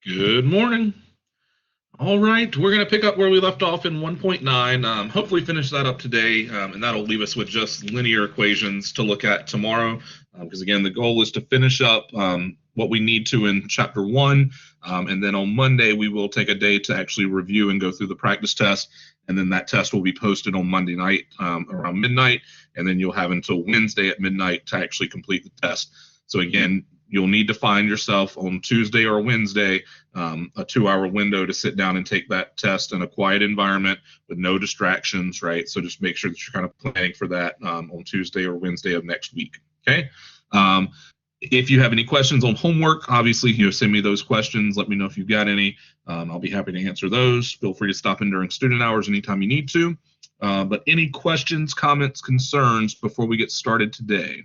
Good morning. All right, we're going to pick up where we left off in 1.9. Hopefully, finish that up today, and that'll leave us with just linear equations to look at tomorrow. Because again, the goal is to finish up what we need to in chapter 1, and then on Monday we will take a day to actually review and go through the practice test, and then that test will be posted on Monday night around midnight, and then you'll have until Wednesday at midnight to actually complete the test. So again, you'll need to find yourself on Tuesday or Wednesday a 2-hour window to sit down and take that test in a quiet environment with no distractions, right? So just make sure that you're kind of planning for that on Tuesday or Wednesday of next week, okay? If you have any questions on homework, obviously, send me those questions. Let me know if you've got any. I'll be happy to answer those. Feel free to stop in during student hours anytime you need to. But any questions, comments, concerns before we get started today?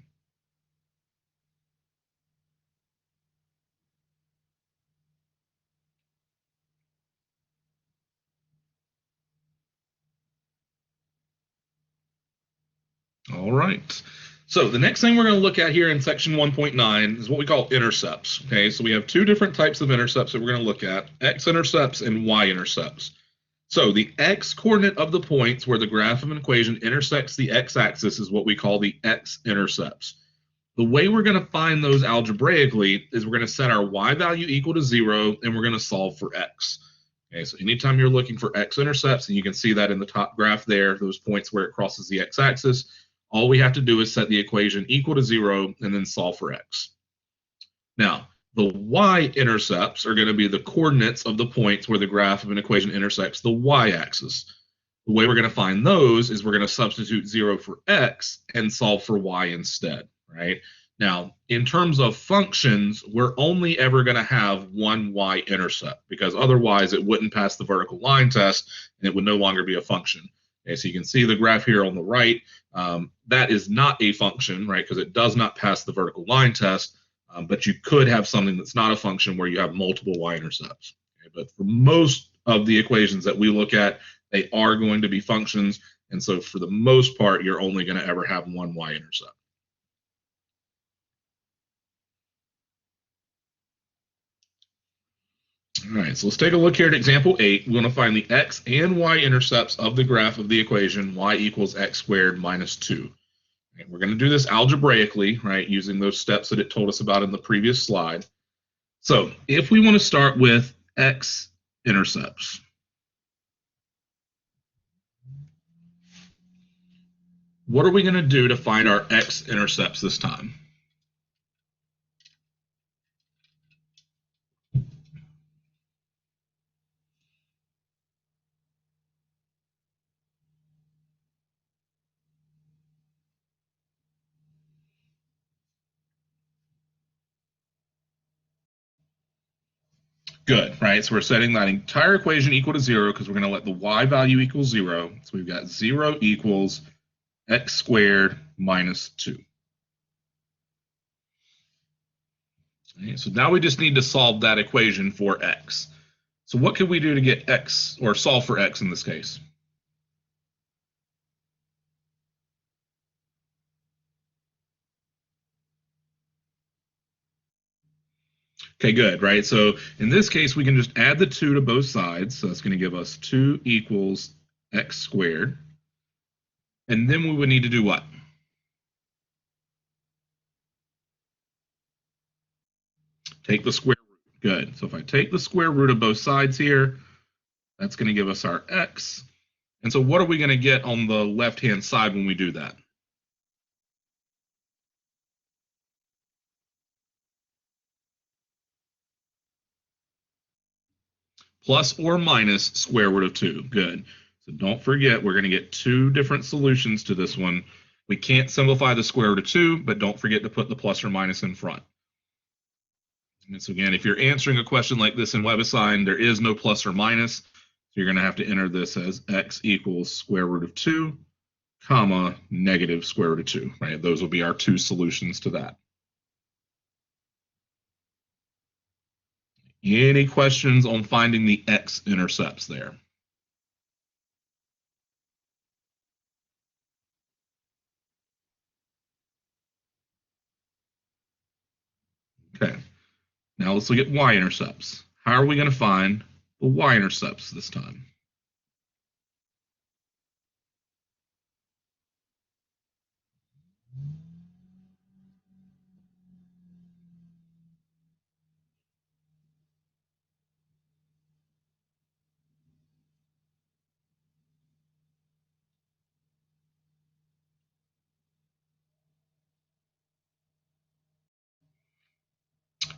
All right. So the next thing we're going to look at here in section 1.9 is what we call intercepts. Okay, so we have two different types of intercepts that we're going to look at, x-intercepts and y-intercepts. So the x-coordinate of the points where the graph of an equation intersects the x-axis is what we call the x-intercepts. The way we're going to find those algebraically is we're going to set our y value equal to 0, and we're going to solve for x. Okay, so anytime you're looking for x-intercepts, and you can see that in the top graph there, those points where it crosses the x-axis, all we have to do is set the equation equal to 0 and then solve for x. Now, the y-intercepts are going to be the coordinates of the points where the graph of an equation intersects the y-axis. The way we're going to find those is we're going to substitute 0 for x and solve for y instead, right? Now, in terms of functions, we're only ever going to have one y-intercept because otherwise it wouldn't pass the vertical line test and it would no longer be a function. Okay, so you can see the graph here on the right. That is not a function, right, because it does not pass the vertical line test, but you could have something that's not a function where you have multiple y-intercepts. Okay, but for most of the equations that we look at, they are going to be functions, and so for the most part, you're only going to ever have one y-intercept. All right, so let's take a look here at example 8. We want to find the x and y-intercepts of the graph of the equation y equals x squared minus 2. And we're going to do this algebraically, right, using those steps that it told us about in the previous slide. So if we want to start with x-intercepts, what are we going to do to find our x-intercepts this time? Good, right? So we're setting that entire equation equal to 0 because we're going to let the y value equal 0. So we've got 0 equals x squared minus 2. Okay, so now we just need to solve that equation for x. So what can we do to get x, or solve for x in this case? Okay, good, right? So in this case, we can just add the 2 to both sides. So that's going to give us 2 equals x squared. And then we would need to do what? Take the square root. Good. So if I take the square root of both sides here, that's going to give us our x. And so what are we going to get on the left-hand side when we do that? Plus or minus square root of 2. Good. So don't forget, we're going to get two different solutions to this one. We can't simplify the square root of 2, but don't forget to put the plus or minus in front. And so again, if you're answering a question like this in WebAssign, there is no plus or minus. So you're going to have to enter this as x equals square root of 2, comma, negative square root of 2, right? Those will be our two solutions to that. Any questions on finding the x-intercepts there? Okay. Now let's look at y-intercepts. how are we going to find the y-intercepts this time?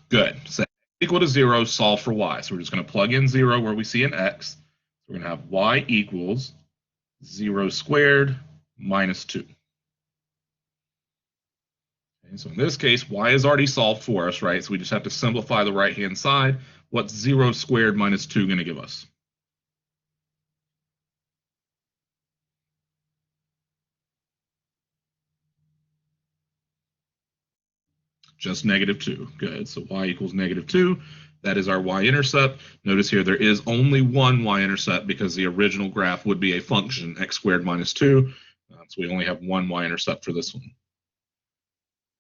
Good. So equal to 0, solve for y. So we're just going to plug in 0 where we see an x. We're going to have y equals 0 squared minus 2. Okay, so in this case, y is already solved for us, right? So we just have to simplify the right-hand side. What's 0 squared minus 2 going to give us? Just -2. Good. So y equals -2. That is our y-intercept. Notice here there is only one y-intercept because the original graph would be a function, x squared minus 2. So we only have one y-intercept for this one.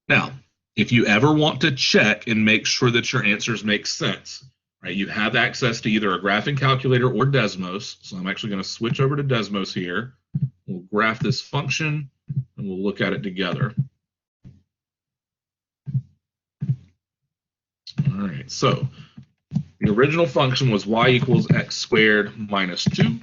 Now, if you ever want to check and make sure that your answers make sense, right, you have access to either a graphing calculator or Desmos. So I'm actually going to switch over to Desmos here. We'll graph this function and we'll look at it together. All right, so the original function was y equals x squared minus 2.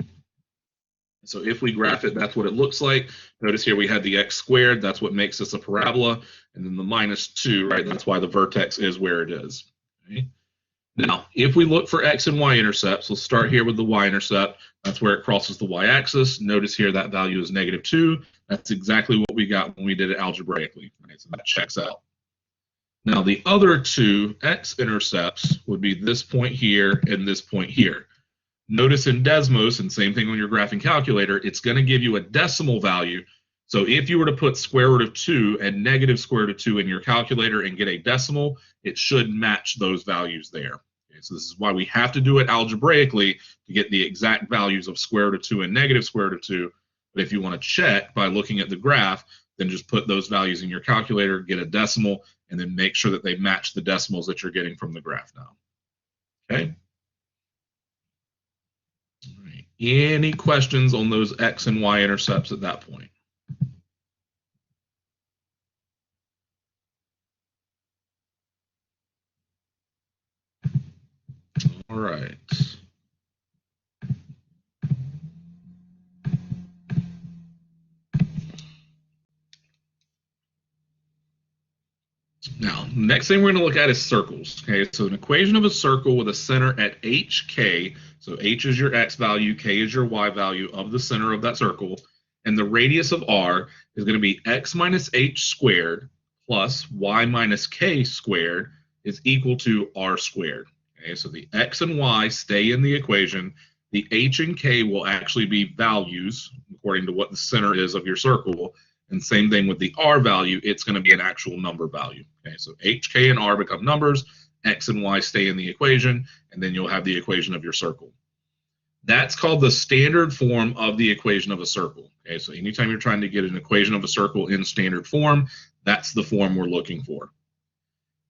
So if we graph it, that's what it looks like. Notice here we had the x squared. That's what makes this a parabola. And then the minus 2, right? That's why the vertex is where it is. Okay? Now, if we look for x and y intercepts, we'll start here with the y-intercept. That's where it crosses the y-axis. Notice here that value is -2. That's exactly what we got when we did it algebraically. Right? So that checks out. Now, the other two x-intercepts would be this point here and this point here. Notice in Desmos, and same thing on your graphing calculator, it's going to give you a decimal value. So if you were to put square root of 2 and negative square root of 2 in your calculator and get a decimal, it should match those values there. Okay, so this is why we have to do it algebraically to get the exact values of square root of 2 and negative square root of 2. But if you want to check by looking at the graph, then just put those values in your calculator, get a decimal, and then make sure that they match the decimals that you're getting from the graph now. Okay? All right. Any questions on those x and y intercepts at that point? All right. Now, next thing we're going to look at is circles. Okay, so an equation of a circle with a center at hk. So h is your x value, k is your y value of the center of that circle, and the radius of r is going to be x minus h squared plus y minus k squared is equal to r squared. Okay, so the x and y stay in the equation. The h and k will actually be values according to what the center is of your circle. And same thing with the r value, it's going to be an actual number value. Okay, so h, k, and r become numbers, x and y stay in the equation, and then you'll have the equation of your circle. That's called the standard form of the equation of a circle. Okay, so anytime you're trying to get an equation of a circle in standard form, that's the form we're looking for.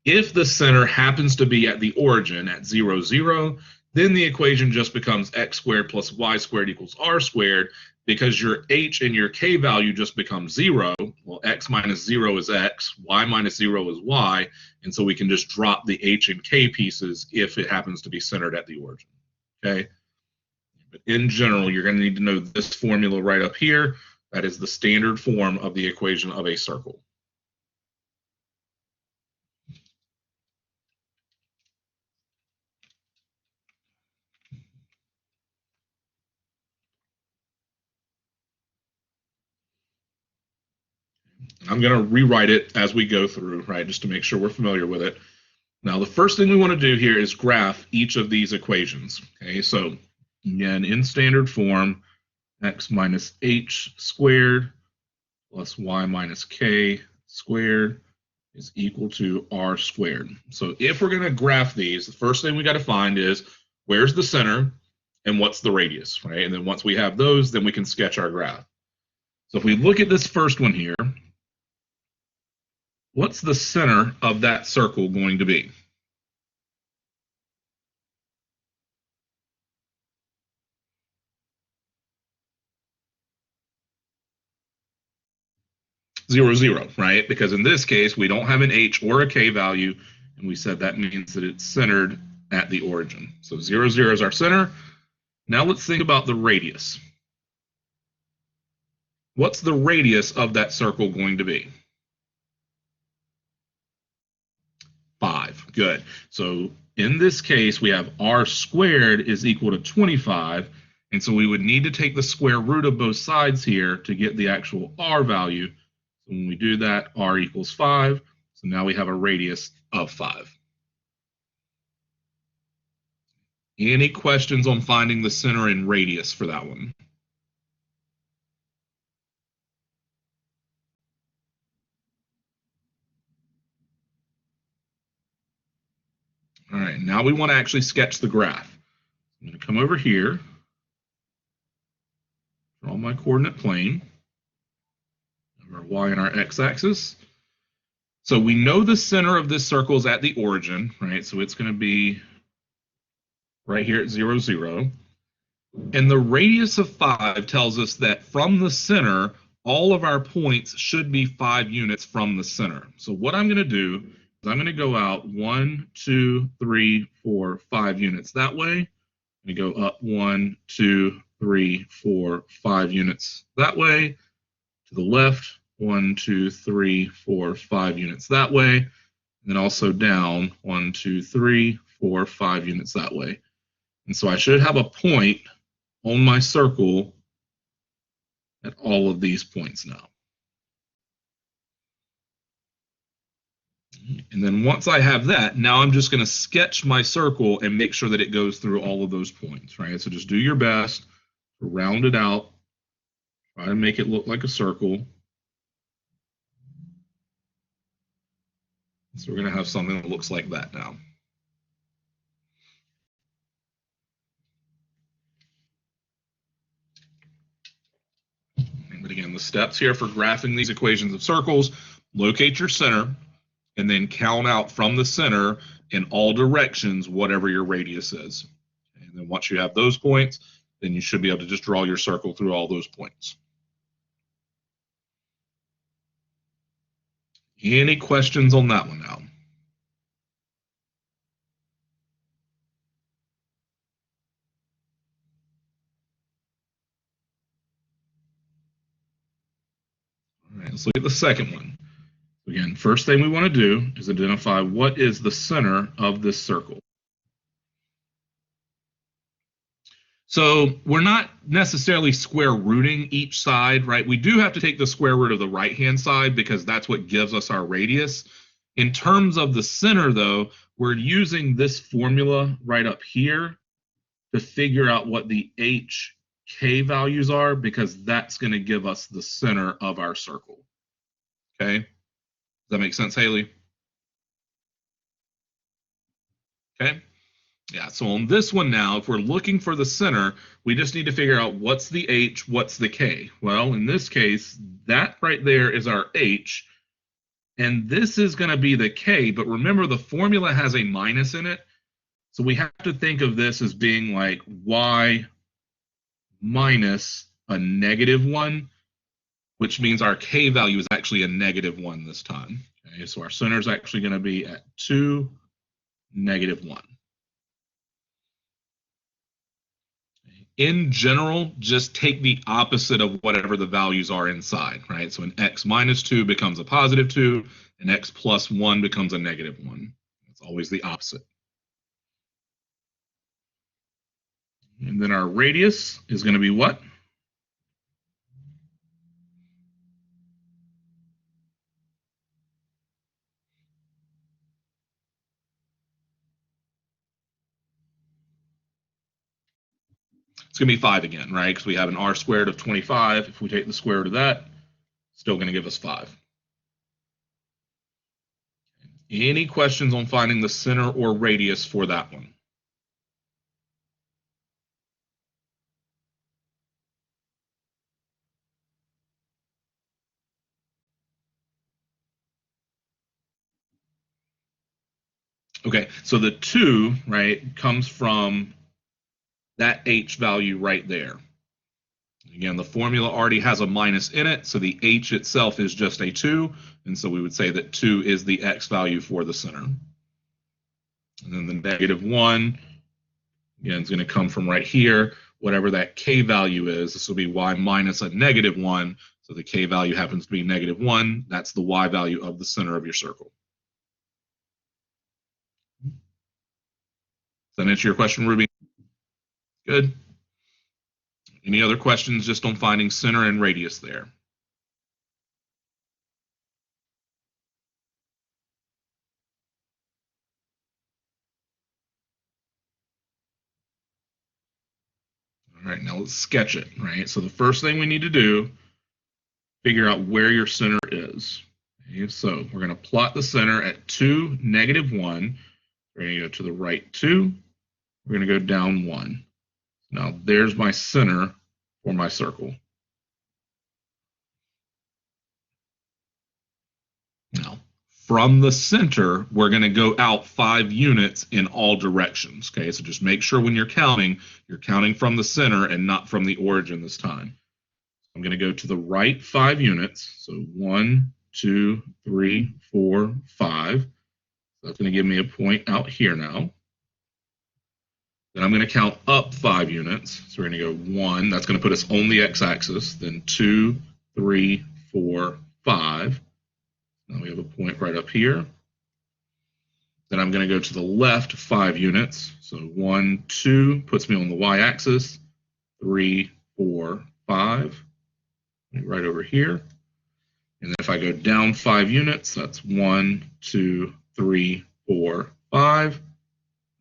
If the center happens to be at the origin at 0, 0, then the equation just becomes x squared plus y squared equals r squared, because your h and your k value just becomes 0. Well, x minus 0 is x, y minus 0 is y, and so we can just drop the h and k pieces if it happens to be centered at the origin. Okay? But in general, you're going to need to know this formula right up here. That is the standard form of the equation of a circle. I'm going to rewrite it as we go through, right, just to make sure we're familiar with it. Now, the first thing we want to do here is graph each of these equations. Okay, so again, in standard form, x minus h squared plus y minus k squared is equal to r squared. So if we're going to graph these, the first thing we got to find is where's the center and what's the radius, right? And then once we have those, then we can sketch our graph. So if we look at this first one here, what's the center of that circle going to be? 0, 0, right? Because in this case, we don't have an h or a k value, and we said that means that it's centered at the origin. So 0, 0 is our center. Now let's think about the radius. What's the radius of that circle going to be? 5. Good. So in this case, we have r squared is equal to 25. And so we would need to take the square root of both sides here to get the actual r value. So when we do that, r equals 5. So now we have a radius of 5. Any questions on finding the center and radius for that one? All right, now we want to actually sketch the graph. I'm going to come over here, draw my coordinate plane, our y and our x-axis. So we know the center of this circle is at the origin, right? So it's going to be right here at 0, 0. And the radius of 5 tells us that from the center, all of our points should be 5 units from the center. So what I'm going to do is I'm going to go out 1, 2, 3, 4, 5 units that way. I'm going to go up 1, 2, 3, 4, 5 units that way. To the left, 1, 2, 3, 4, 5 units that way. And then also down 1, 2, 3, 4, 5 units that way. And so I should have a point on my circle at all of these points now. And then once I have that, now I'm just going to sketch my circle and make sure that it goes through all of those points, right? So just do your best to round it out. Try to make it look like a circle. So we're going to have something that looks like that now. But again, the steps here for graphing these equations of circles: locate your center, and then count out from the center in all directions whatever your radius is. And then once you have those points, then you should be able to just draw your circle through all those points. Any questions on that one now? All right, let's look at the second one. Again, first thing we want to do is identify what is the center of this circle. So we're not necessarily square rooting each side, right? We do have to take the square root of the right-hand side because that's what gives us our radius. In terms of the center, though, we're using this formula right up here to figure out what the HK values are, because that's going to give us the center of our circle. Okay? Does that make sense, Haley? Okay? Yeah, so on this one now, if we're looking for the center, we just need to figure out what's the H, what's the K. Well, in this case, that right there is our H, and this is going to be the K, but remember the formula has a minus in it, so we have to think of this as being like Y minus a -1, which means our K value is actually a -1 this time. Okay, so our center is actually going to be at 2, -1. In general, just take the opposite of whatever the values are inside, right? So an x minus 2 becomes a positive 2, and x plus 1 becomes a -1. It's always the opposite. And then our radius is going to be what? It's going to be 5 again, right? Because we have an r squared of 25. If we take the square root of that, it's still going to give us 5. Any questions on finding the center or radius for that one? Okay, so the 2, right, comes from that h value right there. Again, the formula already has a minus in it, so the h itself is just a 2, and so we would say that 2 is the x value for the center. And then the negative 1, again, is going to come from right here. Whatever that k value is, this will be y minus a negative 1, so the k value happens to be negative 1. That's the y value of the center of your circle. Does that answer your question, Ruby? Good. Any other questions just on finding center and radius there? All right, now let's sketch it, right? So the first thing we need to do, figure out where your center is. Okay, so we're going to plot the center at 2, negative 1. We're going to go to the right 2. We're going to go down 1. Now there's my center for my circle. Now, from the center, we're going to go out 5 units in all directions. Okay, so just make sure when you're counting from the center and not from the origin this time. I'm going to go to the right 5 units. So 1, 2, 3, 4, 5. That's going to give me a point out here now. Then I'm going to count up 5 units. So we're going to go 1. That's going to put us on the x-axis. Then 2, 3, 4, 5. Now we have a point right up here. Then I'm going to go to the left 5 units. So 1, 2 puts me on the y-axis. 3, 4, 5. Right over here. And then if I go down 5 units, that's 1, 2, 3, 4, 5.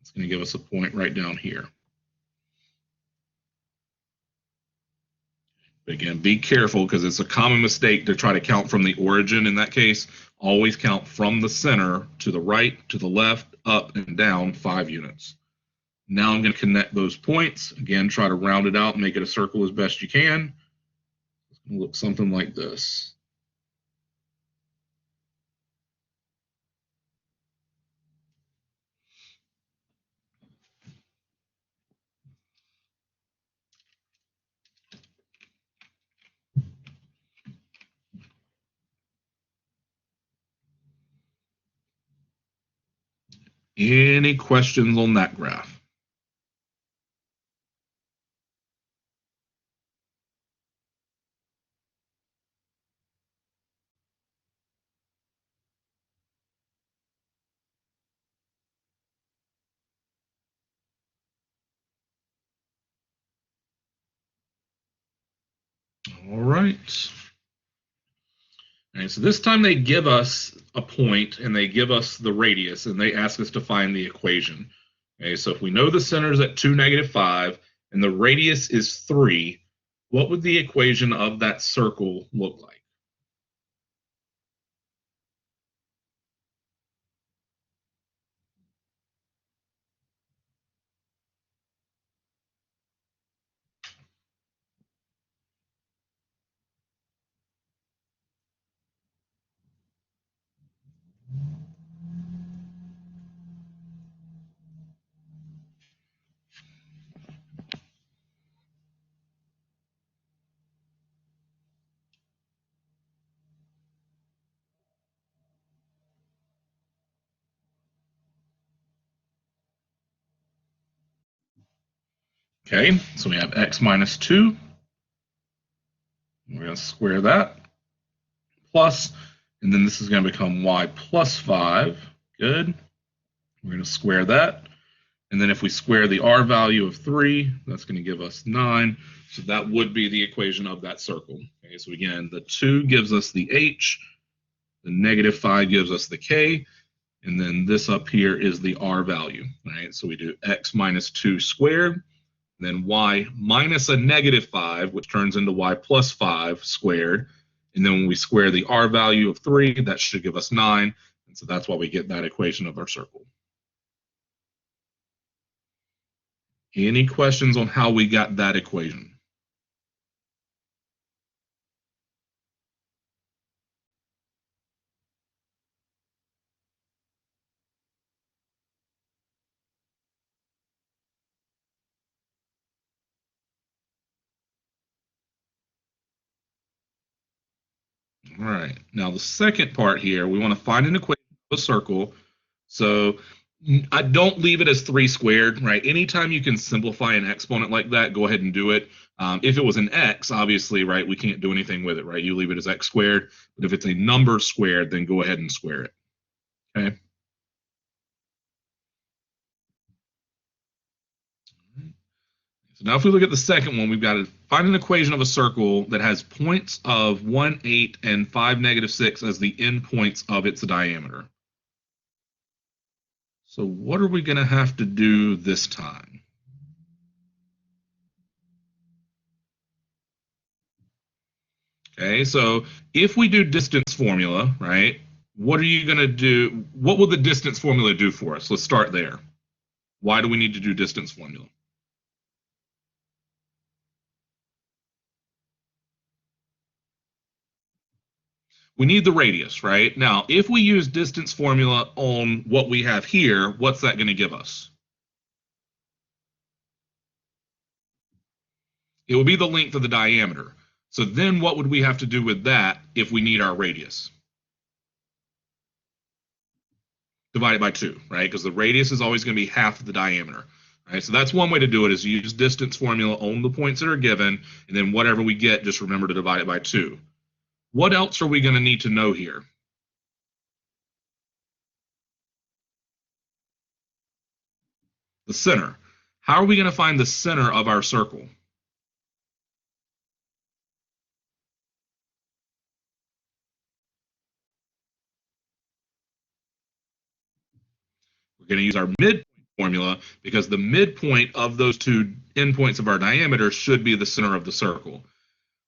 It's going to give us a point right down here. But again, be careful because it's a common mistake to try to count from the origin in that case. Always count from the center to the right, to the left, up, and down 5 units. Now I'm going to connect those points. Again, try to round it out, make it a circle as best you can. It's going to look something like this. Any questions on that graph? All right. All right, so this time they give us a point and they give us the radius and they ask us to find the equation. Okay, so if we know the center is at 2, negative 5 and the radius is 3, what would the equation of that circle look like? Okay, so we have x minus 2. We're going to square that. Plus, and then this is going to become y plus 5. Good. We're going to square that. And then if we square the r value of 3, that's going to give us 9. So that would be the equation of that circle. Okay, so again, the 2 gives us the h, the negative 5 gives us the k, and then this up here is the r value. Right? So we do x minus 2 squared, then y minus a negative 5, which turns into y plus 5 squared. And then when we square the r value of 3, that should give us 9. And so that's why we get that equation of our circle. Any questions on how we got that equation? All right. Now the second part here, we want to find an equation of a circle. So I don't leave it as 3 squared, right? Anytime you can simplify an exponent like that, go ahead and do it. If it was an x, obviously, right, we can't do anything with it, right? You leave it as x squared. But if it's a number squared, then go ahead and square it. Okay. So now if we look at the second one, we've got to find an equation of a circle that has points of 1, 8, and 5, -6 as the endpoints of its diameter. So what are we going to have to do this time? Okay, so if we do distance formula, right, what are you going to do? What will the distance formula do for us? Let's start there. Why do we need to do distance formula? We need the radius, right? Now, if we use distance formula on what we have here, what's that going to give us? It will be the length of the diameter. So then what would we have to do with that if we need our radius? Divide it by 2, right? Because the radius is always going to be half of the diameter. Right, so that's one way to do it, is use distance formula on the points that are given, and then whatever we get, just remember to divide it by 2. What else are we going to need to know here? The center. How are we going to find the center of our circle? We're going to use our midpoint formula because the midpoint of those two endpoints of our diameter should be the center of the circle.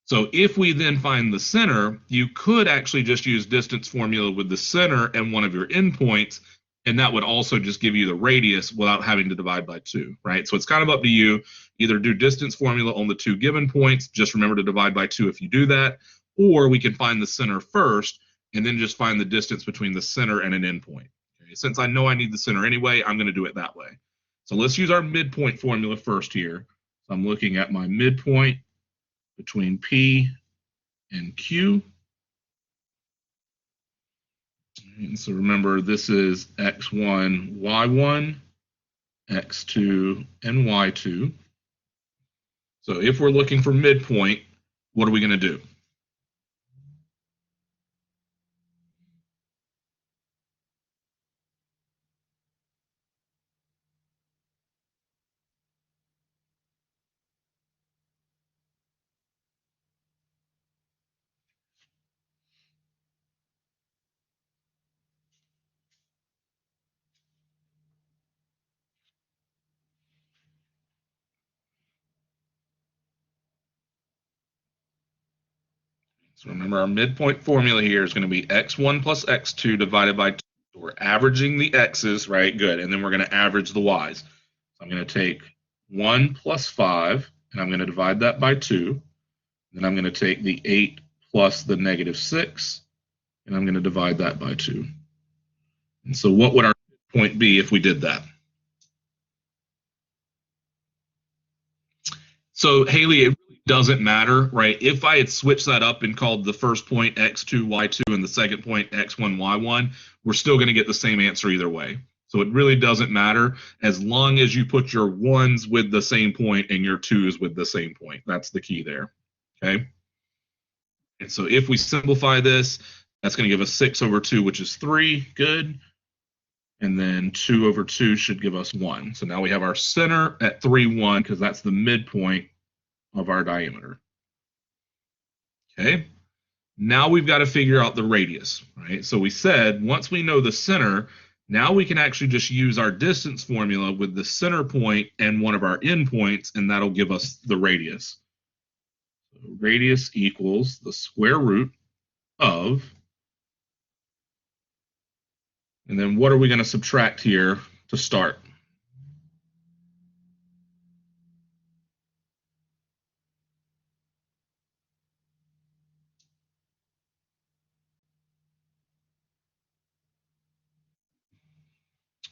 So if we then find the center, you could actually just use distance formula with the center and one of your endpoints, and that would also just give you the radius without having to divide by 2, right? So it's kind of up to you. Either do distance formula on the 2 given points, just remember to divide by 2 if you do that, or we can find the center first and then just find the distance between the center and an endpoint. Okay? Since I know I need the center anyway, I'm going to do it that way. So let's use our midpoint formula first here. So I'm looking at my midpoint between P and Q. And so remember, this is x1, y1, x2, and y2. So if we're looking for midpoint, what are we going to do? So remember, our midpoint formula here is going to be x1 plus x2 divided by 2. So we're averaging the x's, right? Good. And then we're going to average the y's. So I'm going to take 1 plus 5, and I'm going to divide that by 2. Then I'm going to take the 8 plus the -6, and I'm going to divide that by 2. And so what would our point be if we did that? So Haley, it really doesn't matter, right? If I had switched that up and called the first point x2, y2, and the second point x1, y1, we're still going to get the same answer either way. So it really doesn't matter as long as you put your ones with the same point and your twos with the same point. That's the key there. Okay. And so if we simplify this, that's going to give us 6 over 2, which is 3. Good. And then 2 over 2 should give us 1. So now we have our center at 3, 1, because that's the midpoint of our diameter. Okay. Now we've got to figure out the radius, right? So we said once we know the center, now we can actually just use our distance formula with the center point and one of our endpoints, and that'll give us the radius. So radius equals the square root of, and then what are we going to subtract here to start?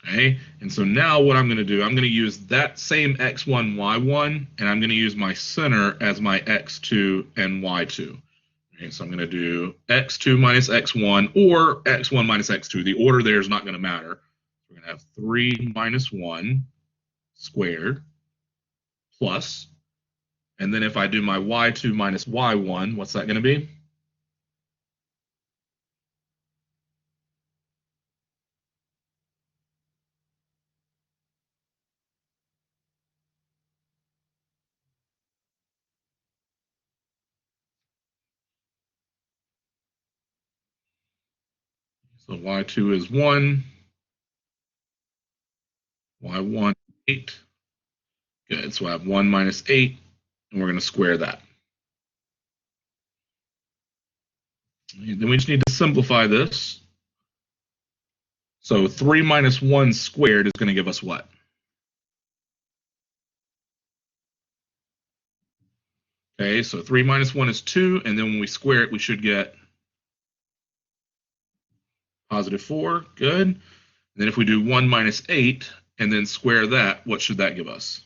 Okay, and so now what I'm going to do, I'm going to use that same x1, y1, and I'm going to use my center as my x2 and y2. Okay, so I'm going to do x2 minus x1 or x1 minus x2. The order there is not going to matter. We're going to have 3 minus 1 squared plus, and then if I do my y2 minus y1, what's that going to be? So y2 is 1, y1 8. Good, so I have 1 minus 8, and we're going to square that. And then we just need to simplify this. So 3 minus 1 squared is going to give us what? Okay, so 3 minus 1 is 2, and then when we square it, we should get positive 4. Good. And then if we do 1 minus 8 and then square that, what should that give us?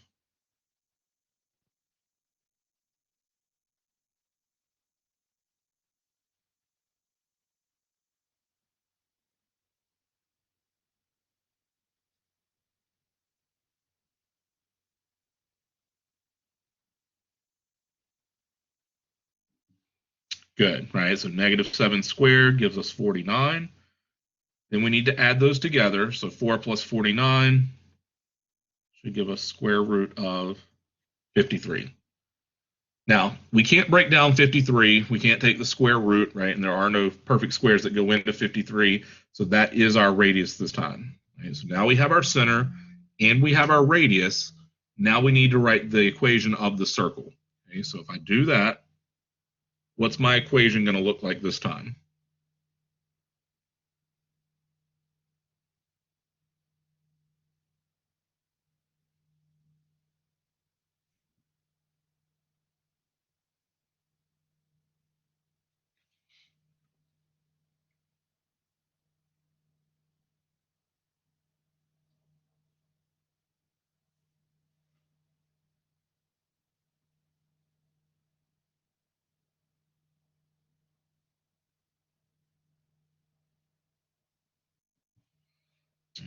Good, right? So negative 7 squared gives us 49. Then we need to add those together. So 4 plus 49 should give us square root of 53. Now, we can't break down 53. We can't take the square root, right? And there are no perfect squares that go into 53. So that is our radius this time. Okay, so now we have our center and we have our radius. Now we need to write the equation of the circle. Okay, so if I do that, what's my equation going to look like this time?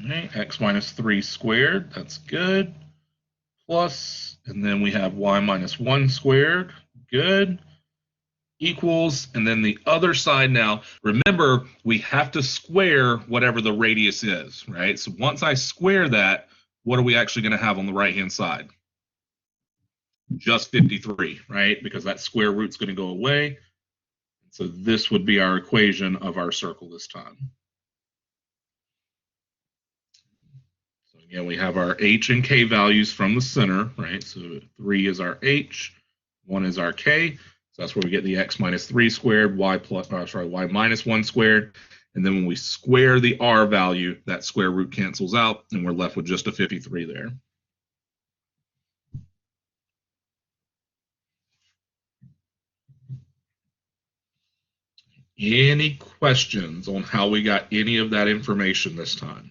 Okay, x minus 3 squared, that's good. Plus, and then we have y minus 1 squared, good. Equals, and then the other side now, remember, we have to square whatever the radius is, right? So once I square that, what are we actually going to have on the right-hand side? Just 53, right? Because that square root's going to go away. So this would be our equation of our circle this time. So again, we have our h and k values from the center, right? So 3 is our h, 1 is our k. So that's where we get the x minus 3 squared, y plus, y minus 1 squared. And then when we square the r value, that square root cancels out, and we're left with just a 53 there. Any questions on how we got any of that information this time?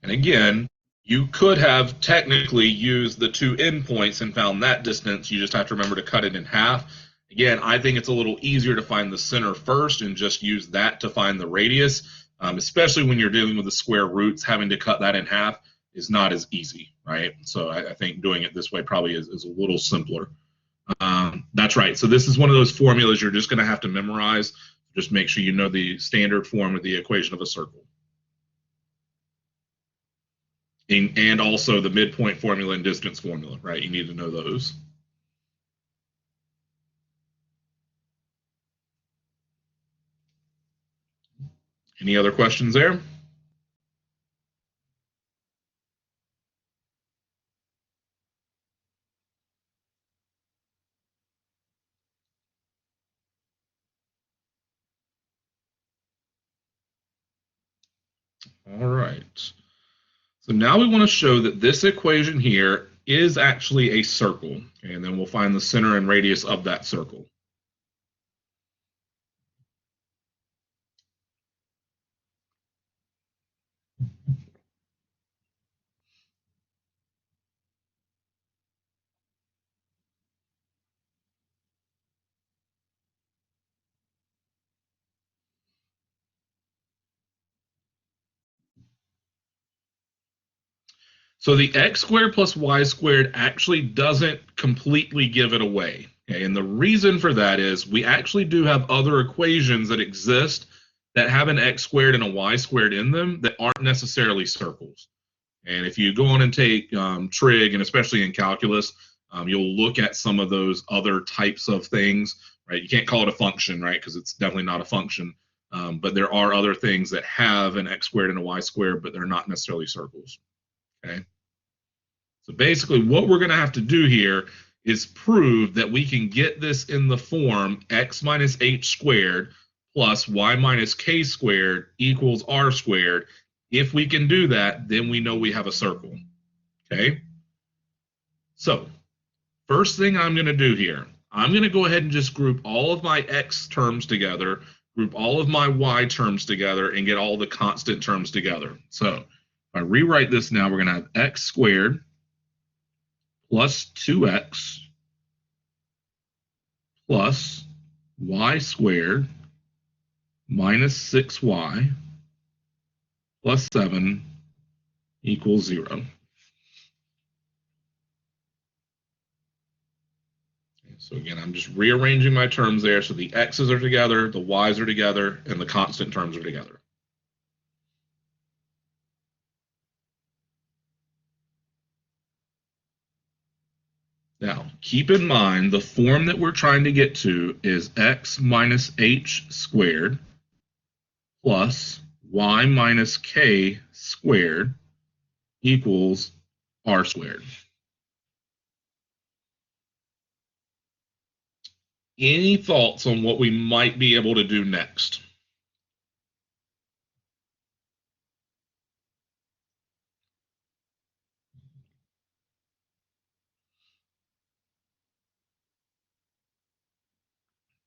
And again, you could have technically used the two endpoints and found that distance. You just have to remember to cut it in half. Again, I think it's a little easier to find the center first and just use that to find the radius, especially when you're dealing with the square roots. Having to cut that in half is not as easy, right? So I think doing it this way probably is a little simpler. That's right. So this is one of those formulas you're just going to have to memorize. Just make sure you know the standard form of the equation of a circle. And also the midpoint formula and distance formula, right? You need to know those. Any other questions there? All right. So now we want to show that this equation here is actually a circle. And then we'll find the center and radius of that circle. So the x squared plus y squared actually doesn't completely give it away. Okay? And the reason for that is we actually do have other equations that exist that have an x squared and a y squared in them that aren't necessarily circles. And if you go on and take trig, and especially in calculus, you'll look at some of those other types of things, right? You can't call it a function, right? Because it's definitely not a function. But there are other things that have an x squared and a y squared, but they're not necessarily circles. Okay. So basically, what we're going to have to do here is prove that we can get this in the form x minus h squared plus y minus k squared equals r squared. If we can do that, then we know we have a circle. Okay? So, first thing I'm going to do here, I'm going to go ahead and just group all of my x terms together, group all of my y terms together, and get all the constant terms together. So, if I rewrite this now, we're going to have x squared plus 2x plus y squared minus 6y plus 7 equals 0. So again, I'm just rearranging my terms there so the x's are together, the y's are together, and the constant terms are together. Now, keep in mind the form that we're trying to get to is x minus h squared plus y minus k squared equals r squared. Any thoughts on what we might be able to do next?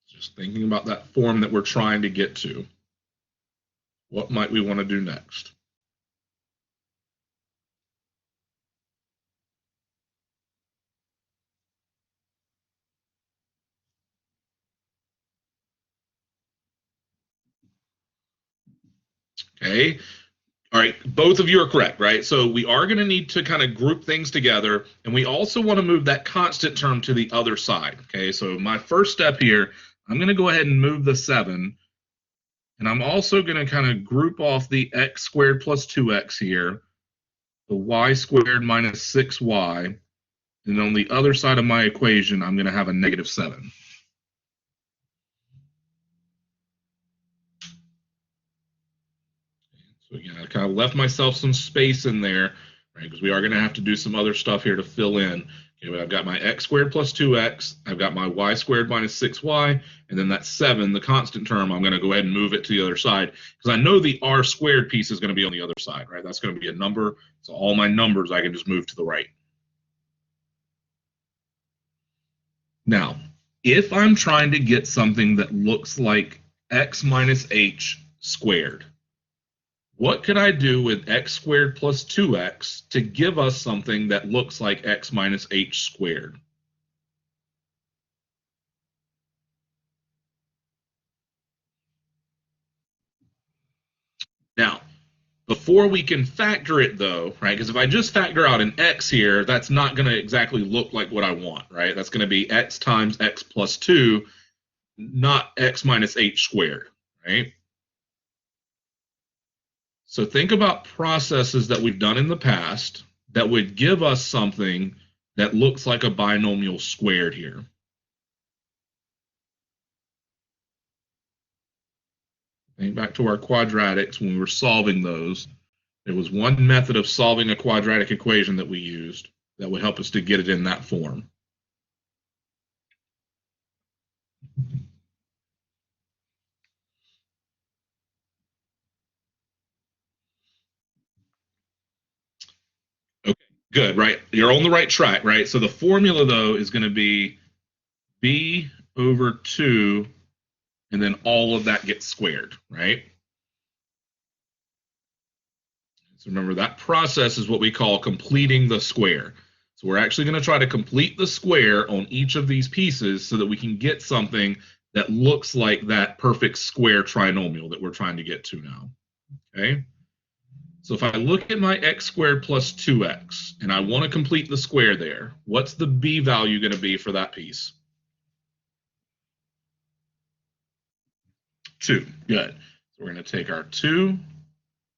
Just thinking about that form that we're trying to get to. What might we want to do next? Okay. All right. Both of you are correct, right? So we are going to need to kind of group things together. And we also want to move that constant term to the other side. Okay. So my first step here, I'm going to go ahead and move the 7. And I'm also going to kind of group off the x squared plus 2x here, the y squared minus 6y. And on the other side of my equation, I'm going to have a negative 7. So again, I kind of left myself some space in there, right? Because we are going to have to do some other stuff here to fill in. Okay, but I've got my x squared plus 2x, I've got my y squared minus 6y, and then that 7, the constant term, I'm going to go ahead and move it to the other side because I know the r squared piece is going to be on the other side, right? That's going to be a number. So all my numbers I can just move to the right. Now, if I'm trying to get something that looks like x minus h squared, what could I do with x squared plus 2x to give us something that looks like x minus h squared? Now, before we can factor it though, right? Because if I just factor out an x here, that's not going to exactly look like what I want, right? That's going to be x times x plus 2, not x minus h squared, right? So think about processes that we've done in the past that would give us something that looks like a binomial squared here. Think back to our quadratics when we were solving those. There was one method of solving a quadratic equation that we used that would help us to get it in that form. Good, right? You're on the right track, right? So the formula, though, is going to be b over 2, and then all of that gets squared, right? So remember, that process is what we call completing the square. So we're actually going to try to complete the square on each of these pieces so that we can get something that looks like that perfect square trinomial that we're trying to get to now. Okay? So if I look at my x squared plus 2x and I want to complete the square there, what's the b value going to be for that piece? 2. Good. So we're going to take our 2,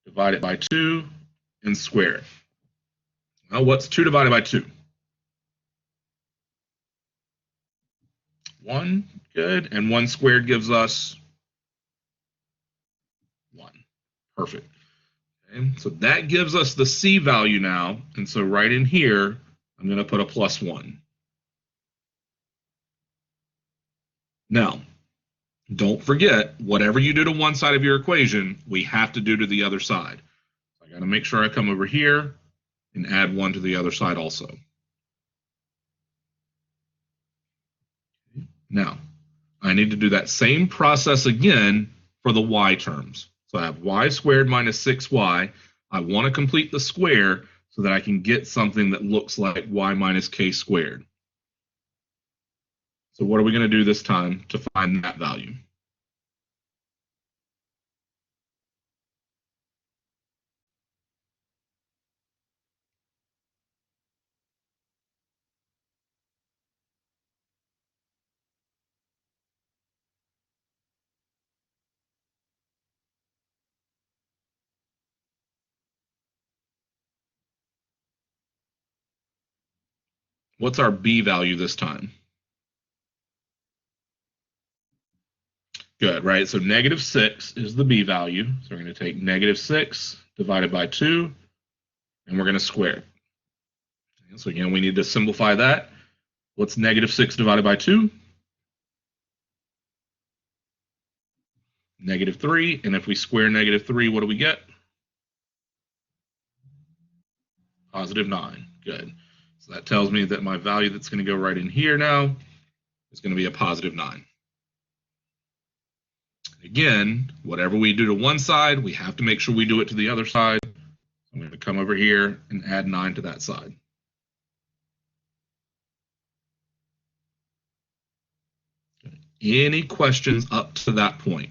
divide it by 2, and square it. Now what's 2 divided by 2? 1. Good. And 1 squared gives us 1. Perfect. Okay. So that gives us the c value now. And so right in here, I'm going to put a plus 1. Now, don't forget, whatever you do to one side of your equation, we have to do to the other side. I got to make sure I come over here and add 1 to the other side also. Now, I need to do that same process again for the y terms. So I have y squared minus 6y. I want to complete the square so that I can get something that looks like y minus k squared. So what are we going to do this time to find that value? What's our b value this time? Good, right? So negative 6 is the b value. So we're going to take negative 6 divided by 2, and we're going to square it. So again, we need to simplify that. What's negative 6 divided by 2? Negative 3. And if we square negative 3, what do we get? Positive 9. Good. So that tells me that my value that's going to go right in here now is going to be a positive 9. Again, whatever we do to one side, we have to make sure we do it to the other side. I'm going to come over here and add 9 to that side. Any questions up to that point?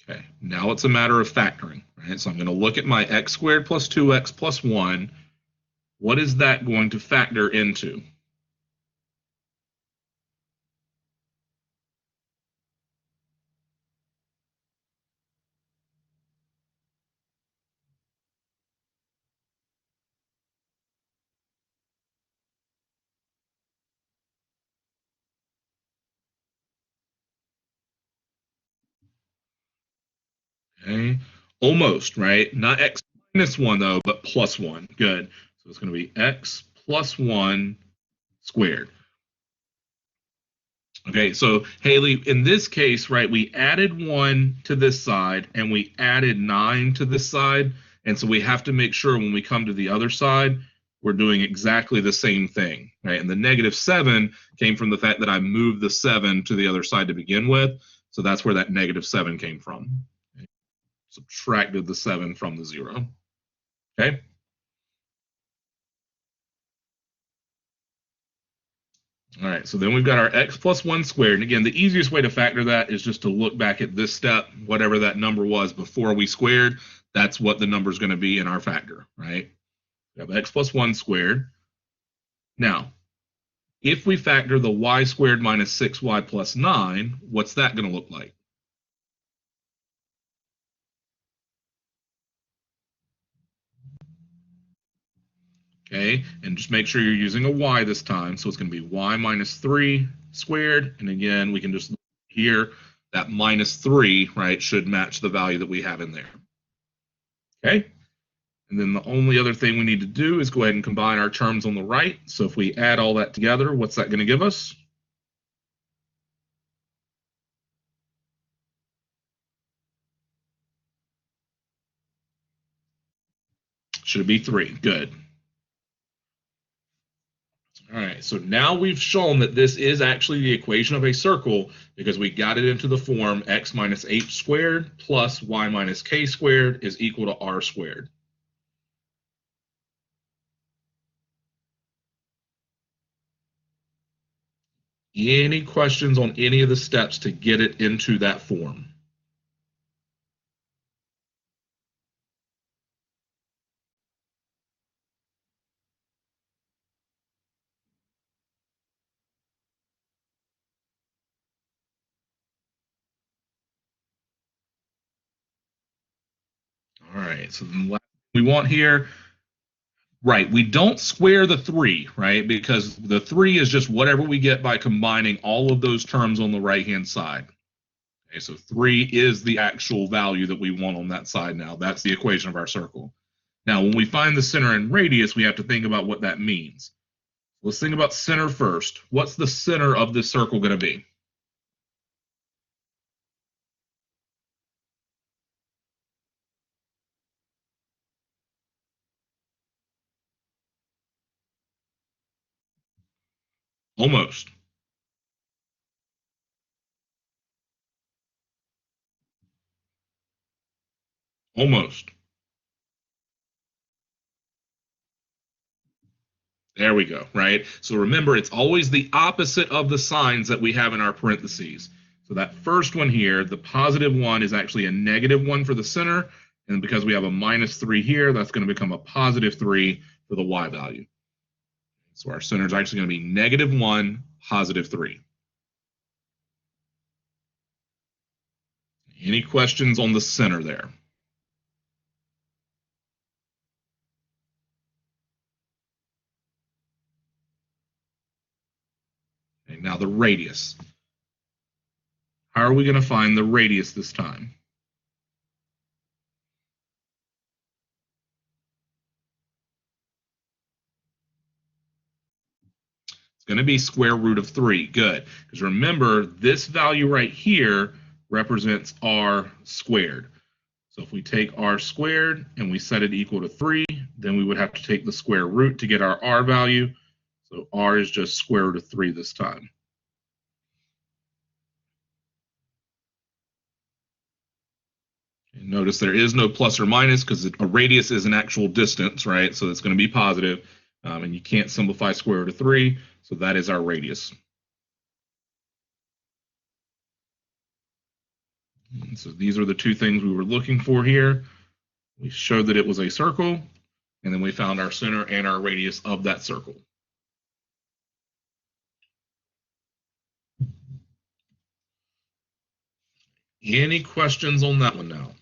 Okay, now it's a matter of factoring, right? So I'm going to look at my x squared plus 2x plus 1. What is that going to factor into? Okay, almost, right? Not x minus 1 though, but plus 1. Good. So it's going to be x plus 1 squared. Okay, so Haley, in this case, right, we added 1 to this side and we added 9 to this side. And so we have to make sure when we come to the other side, we're doing exactly the same thing, right? And the negative 7 came from the fact that I moved the 7 to the other side to begin with. So that's where that negative 7 came from. Okay. Subtracted the 7 from the 0. Okay. All right, so then we've got our x plus 1 squared. And again, the easiest way to factor that is just to look back at this step, whatever that number was before we squared, that's what the number is going to be in our factor, right? We have x plus 1 squared. Now, if we factor the y squared minus 6y plus 9, what's that going to look like? Okay, and just make sure you're using a y this time. So it's going to be y minus 3 squared. And again, we can just look here, that minus 3, right, should match the value that we have in there. Okay, And then the only other thing we need to do is go ahead and combine our terms on the right. So if we add all that together, what's that going to give us? Should it be 3? Good. All right, so now we've shown that this is actually the equation of a circle because we got it into the form x minus h squared plus y minus k squared is equal to r squared. Any questions on any of the steps to get it into that form? All right, so then what we want here, right, we don't square the 3, right, because the 3 is just whatever we get by combining all of those terms on the right-hand side. Okay, so 3 is the actual value that we want on that side now. That's the equation of our circle. Now, when we find the center and radius, we have to think about what that means. Let's think about center first. What's the center of this circle going to be? Almost. Almost. There we go, right? So remember, it's always the opposite of the signs that we have in our parentheses. So that first one here, the positive 1 is actually a negative 1 for the center. And because we have a minus 3 here, that's going to become a positive 3 for the y value. So our center is actually going to be negative 1, positive 3. Any questions on the center there? Okay, now the radius. How are we going to find the radius this time? It's going to be square root of 3. Good. Because remember, this value right here represents r squared. So if we take r squared and we set it equal to 3, then we would have to take the square root to get our r value. So r is just square root of 3 this time. And notice there is no plus or minus because a radius is an actual distance, right? So it's going to be positive, and you can't simplify square root of 3. So that is our radius. And so these are the two things we were looking for here. We showed that it was a circle, and then we found our center and our radius of that circle. Any questions on that one now?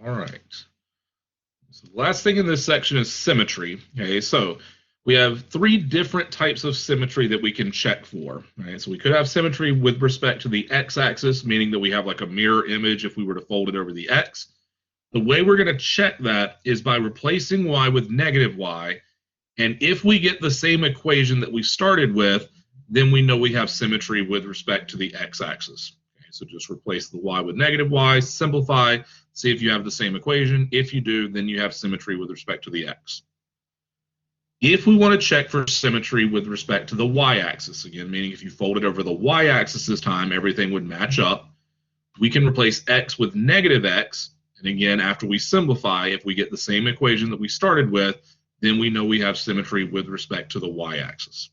All right. So the last thing in this section is symmetry. Okay, so we have 3 different types of symmetry that we can check for. Right, so we could have symmetry with respect to the x-axis, meaning that we have like a mirror image if we were to fold it over the x. The way we're going to check that is by replacing y with negative y. And if we get the same equation that we started with, then we know we have symmetry with respect to the x-axis. Okay, so just replace the y with negative y, simplify, see if you have the same equation. If you do, then you have symmetry with respect to the x. If we want to check for symmetry with respect to the y-axis, again, meaning if you fold it over the y-axis this time, everything would match up, we can replace x with negative x. And again, after we simplify, if we get the same equation that we started with, then we know we have symmetry with respect to the y-axis.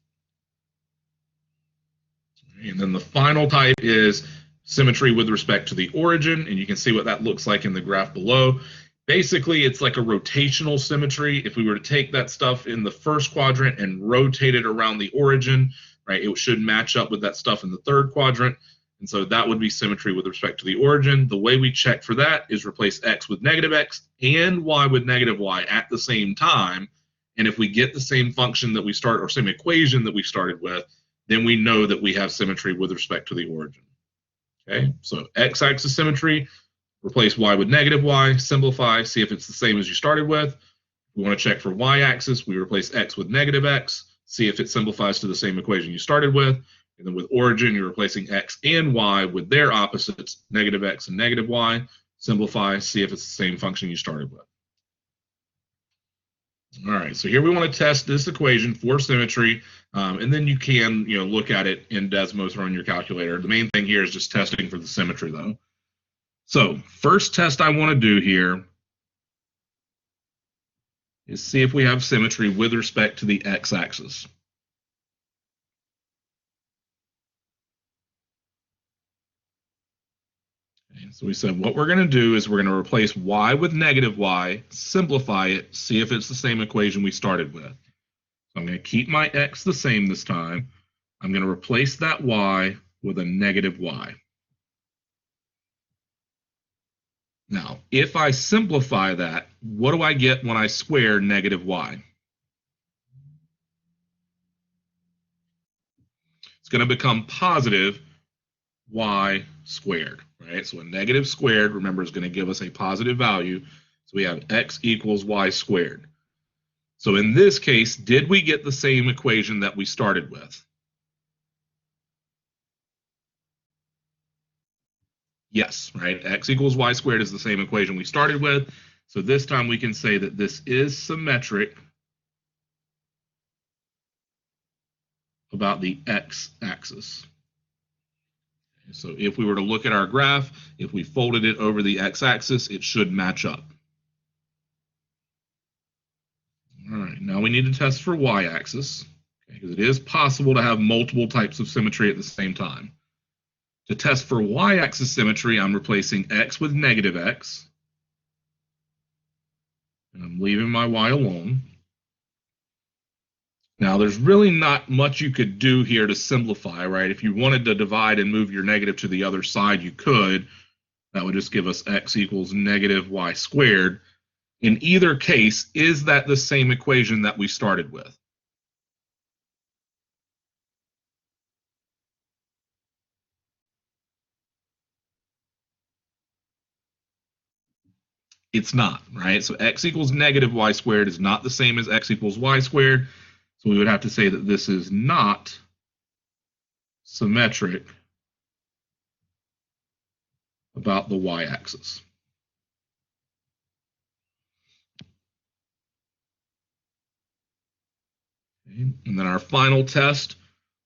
And then the final type is symmetry with respect to the origin, and you can see what that looks like in the graph below. Basically, it's like a rotational symmetry. If we were to take that stuff in the first quadrant and rotate it around the origin, right? It should match up with that stuff in the third quadrant. And so that would be symmetry with respect to the origin. The way we check for that is replace x with negative x and y with negative y at the same time. And if we get the same function that we start, or same equation that we started with, then we know that we have symmetry with respect to the origin. Okay, so x-axis symmetry, replace y with negative y, simplify, see if it's the same as you started with. We want to check for y-axis, we replace x with negative x, see if it simplifies to the same equation you started with. And then with origin, you're replacing x and y with their opposites, negative x and negative y. Simplify, see if it's the same function you started with. All right, so here we want to test this equation for symmetry, and then you can look at it in Desmos or on your calculator. The main thing here is just testing for the symmetry, though. So first test I want to do here is see if we have symmetry with respect to the x-axis. So we said what we're going to do is we're going to replace y with negative y, simplify it, see if it's the same equation we started with. So I'm going to keep my x the same this time. I'm going to replace that y with a negative y. Now, if I simplify that, what do I get when I square negative y? It's going to become positive y squared, right? So a negative squared, remember, is going to give us a positive value. So we have x equals y squared. So in this case, did we get the same equation that we started with? Yes, right? X equals y squared is the same equation we started with. So this time we can say that this is symmetric about the x-axis. So if we were to look at our graph, if we folded it over the x-axis, it should match up. All right, now we need to test for y-axis, because it is possible to have multiple types of symmetry at the same time. To test for y-axis symmetry, I'm replacing x with negative x, and I'm leaving my y alone. Now, there's really not much you could do here to simplify, right? If you wanted to divide and move your negative to the other side, you could. That would just give us x equals negative y squared. In either case, is that the same equation that we started with? It's not, right? So x equals negative y squared is not the same as x equals y squared. So we would have to say that this is not symmetric about the y-axis. Okay. And then our final test,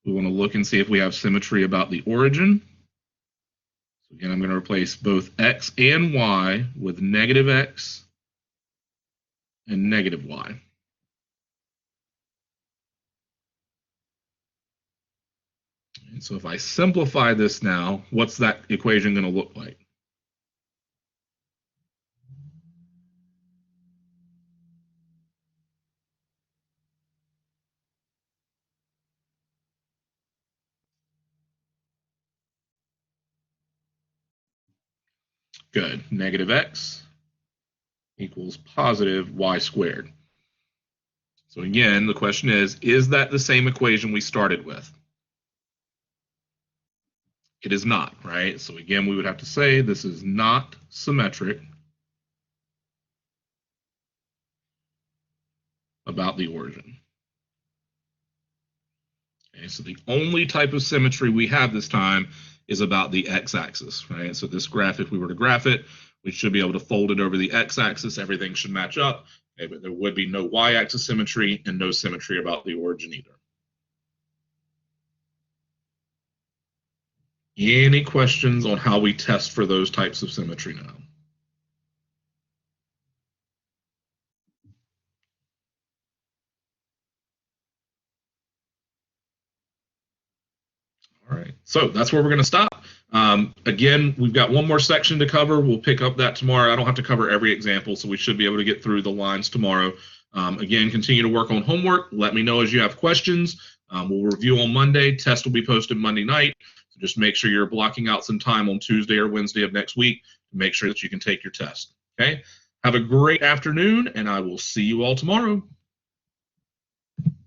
we want to look and see if we have symmetry about the origin. So again, I'm going to replace both x and y with negative x and negative y. And so if I simplify this now, what's that equation going to look like? Good. Negative x equals positive y squared. So again, the question is that the same equation we started with? It is not, right? So again, we would have to say this is not symmetric about the origin. Okay, so the only type of symmetry we have this time is about the x-axis, right? So this graph, if we were to graph it, we should be able to fold it over the x-axis. Everything should match up, okay, but there would be no y-axis symmetry and no symmetry about the origin either. Any questions on how we test for those types of symmetry now? All right, so that's where we're going to stop. Again, we've got one more section to cover. We'll pick up that tomorrow. I don't have to cover every example, so we should be able to get through the lines tomorrow. Again, continue to work on homework. Let me know as you have questions. We'll review on Monday. Test will be posted Monday night. So just make sure you're blocking out some time on Tuesday or Wednesday of next week to make sure that you can take your test. Okay? Have a great afternoon, and I will see you all tomorrow.